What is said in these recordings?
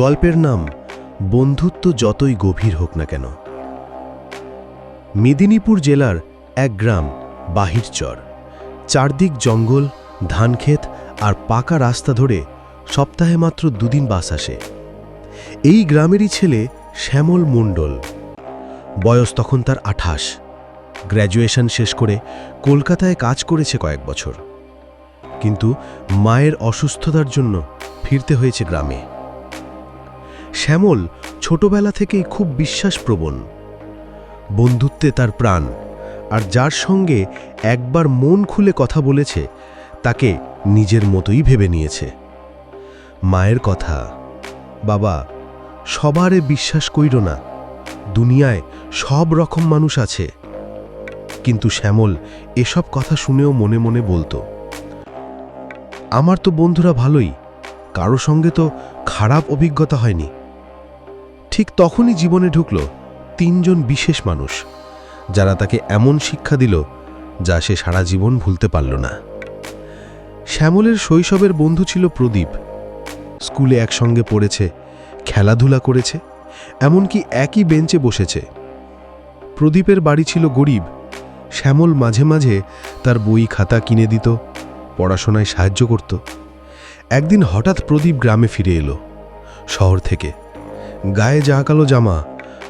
গল্পের নাম বন্ধুত্ব যতই গভীর হোক না কেন। মেদিনীপুর জেলার এক গ্রাম বাহিরচর। চারদিক জঙ্গল, ধানক্ষেত আর পাকা রাস্তা ধরে সপ্তাহে মাত্র দুদিন বাস আসে। এই গ্রামেরই ছেলে শ্যামল মণ্ডল। বয়স তখন তার 28। গ্র্যাজুয়েশন শেষ করে কলকাতায় কাজ করেছে কয়েক বছর, কিন্তু মায়ের অসুস্থতার জন্য ফিরতে হয়েছে গ্রামে। শ্যামল ছোটবেলা থেকেই খুব বিশ্বাসপ্রবণ। বন্ধুত্বে তার প্রাণ, আর যার সঙ্গে একবার মন খুলে কথা বলেছে তাকে নিজের মতোই ভেবে নিয়েছে। মায়ের কথা, বাবা, সবারে বিশ্বাস কইরো না, দুনিয়ায় সব রকম মানুষ আছে। কিন্তু শ্যামল এসব কথা শুনেও মনে মনে বলতো, আমার তো বন্ধুরা ভালোই, কারো সঙ্গে তো খারাপ অভিজ্ঞতা হয়নি। ঠিক তখনই জীবনে ঢুকল 3 জন বিশেষ মানুষ, যারা তাকে এমন শিক্ষা দিল যা সে সারা জীবন ভুলতে পারল না। শ্যামলের শৈশবের বন্ধু ছিল প্রদীপ। স্কুলে একসঙ্গে পড়েছে, খেলাধুলা করেছে, এমনকি একই বেঞ্চে বসেছে। প্রদীপের বাড়ি ছিল গরিব। শ্যামল মাঝে মাঝে তার বই খাতা কিনে দিত, পড়াশোনায় সাহায্য করত। একদিন হঠাৎ প্রদীপ গ্রামে ফিরে এলো শহর থেকে। গায়ে জাঁকালো জামা,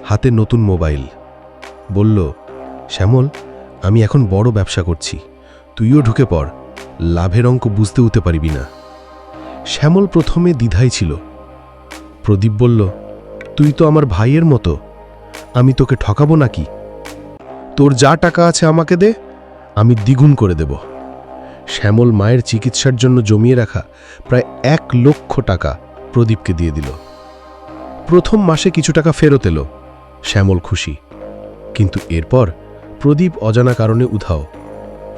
হাতে নতুন মোবাইল। বলল, শ্যামল, আমি এখন বড় ব্যবসা করছি, তুইও ঢুকে পড়, লাভের অঙ্ক বুঝতে উঠতে পারবি না। শ্যামল প্রথমে দ্বিধায় ছিল। প্রদীপ বলল, তুই তো আমার ভাইয়ের মতো, আমি তোকে ঠকাবো নাকি? তোর যা টাকা আছে আমাকে দে, আমি দ্বিগুণ করে দেব। শ্যামল মায়ের চিকিৎসার জন্য জমিয়ে রাখা প্রায় 1 লক্ষ টাকা প্রদীপকে দিয়ে দিল। প্রথম মাসে কিছু টাকা ফেরত এলো। শ্যামল খুশি। কিন্তু এরপর প্রদীপ অজানা কারণে উধাও,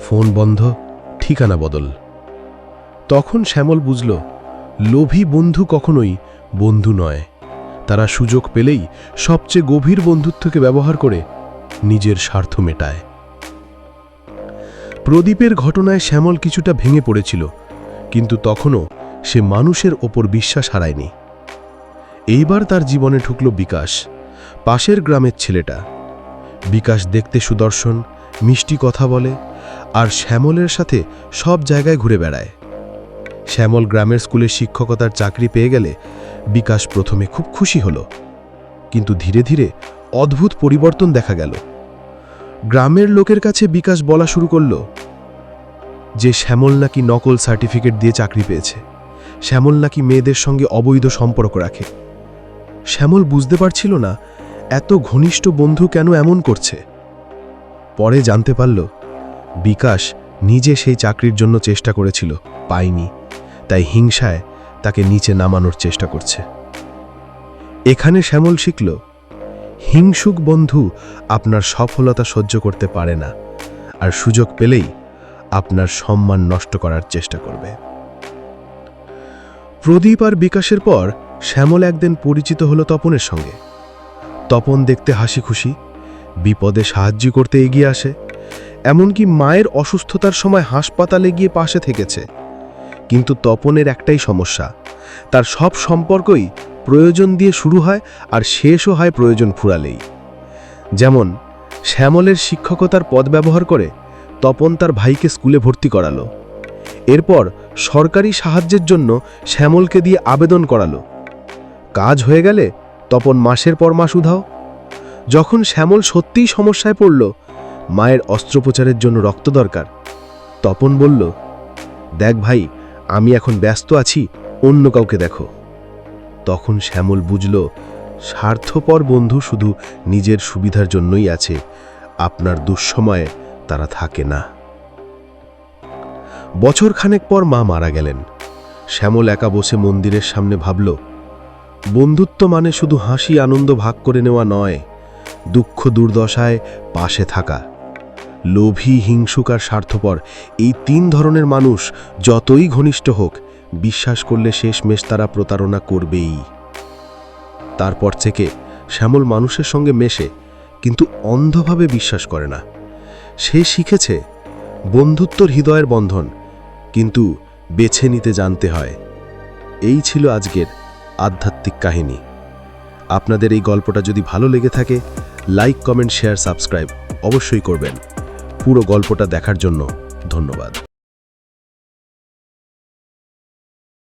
ফোন বন্ধ, ঠিকানা বদল। তখন শ্যামল বুঝল, লোভী বন্ধু কখনোই বন্ধু নয়। তারা সুযোগ পেলেই সবচেয়ে গভীর বন্ধুত্বকে ব্যবহার করে নিজের স্বার্থ মেটায়। প্রদীপের ঘটনায় শ্যামল কিছুটা ভেঙে পড়েছিল, কিন্তু তখনও সে মানুষের ওপর বিশ্বাস হারায়নি। এইবার তার জীবনে ঢুকল বিকাশ, পাশের গ্রামের ছেলেটা। বিকাশ দেখতে সুদর্শন, মিষ্টি কথা বলে, আর শ্যামলের সাথে সব জায়গায় ঘুরে বেড়ায়। শ্যামল গ্রামের স্কুলে শিক্ষকতার চাকরি পেয়ে গেলে বিকাশ প্রথমে খুব খুশি হল, কিন্তু ধীরে ধীরে অদ্ভুত পরিবর্তন দেখা গেল। গ্রামের লোকের কাছে বিকাশ বলা শুরু করল যে শ্যামল নাকি নকল সার্টিফিকেট দিয়ে চাকরি পেয়েছে, শ্যামল নাকি মেয়েদের সঙ্গে অবৈধ সম্পর্ক রাখে। শ্যামল বুঝতে পারছিল না এত ঘনিষ্ঠ বন্ধু কেন এমন করছে। পরে জানতে পারল, বিকাশ নিজে সেই চাকরির জন্য চেষ্টা করেছিল, পায়নি, তাই হিংসায় তাকে নিচে নামানোর চেষ্টা করছে। এখানে শ্যামল শিখল, হিংসুক বন্ধু আপনার সফলতা সহ্য করতে পারে না, আর সুযোগ পেলেই আপনার সম্মান নষ্ট করার চেষ্টা করবে। প্রদীপ আর বিকাশের পর শ্যামল একদিন পরিচিত হলো তপনের সঙ্গে। তপন দেখতে হাসি খুশি, বিপদে সাহায্য করতে এগিয়ে আসে, এমনকি মায়ের অসুস্থতার সময় হাসপাতালে গিয়ে পাশে থেকেছে। কিন্তু তপনের একটাই সমস্যা, তার সব সম্পর্কই প্রয়োজন দিয়ে শুরু হয় আর শেষও হয় প্রয়োজন ফুরালেই। যেমন শ্যামলের শিক্ষকতার পদ ব্যবহার করে তপন তার ভাইকে স্কুলে ভর্তি করালো। এরপর সরকারি সাহায্যের জন্য শ্যামলকে দিয়ে আবেদন করালো। কাজ হয়ে গেলে তপন মাসের পর মাস উধাও। যখন শ্যামল সত্যিই সমস্যায় পড়ল, মায়ের অস্ত্রোপচারের জন্য রক্ত দরকার, তপন বলল, দেখ ভাই, আমি এখন ব্যস্ত আছি, অন্য কাউকে দেখো। তখন শ্যামল বুঝল, স্বার্থপর বন্ধু শুধু নিজের সুবিধার জন্যই আছে, আপনার দুঃসময়ে তারা থাকে না। বছর খানেক পর মা মারা গেলেন। শ্যামল একা বসে মন্দিরের সামনে ভাবল, বন্ধুত্ব মানে শুধু হাসি আনন্দ ভাগ করে নেওয়া নয়, দুঃখ দুর্দশায় পাশে থাকা। লোভী, হিংসুক আর স্বার্থপর, এই 3 ধরনের মানুষ যতই ঘনিষ্ঠ হোক, বিশ্বাস করলে শেষমেশ তারা প্রতারণা করবেই। তারপর থেকে শ্যামল মানুষের সঙ্গে মেশে, কিন্তু অন্ধভাবে বিশ্বাস করে না। সে শিখেছে বন্ধুত্বর হৃদয়ের বন্ধন, কিন্তু বেছে নিতে জানতে হয়। এই ছিল আজকের আধ্যাত্মিক কাহিনী। আপনাদের এই গল্পটা যদি ভালো লেগে থাকে, লাইক, কমেন্ট, শেয়ার, সাবস্ক্রাইব অবশ্যই করবেন। পুরো গল্পটা দেখার জন্য ধন্যবাদ।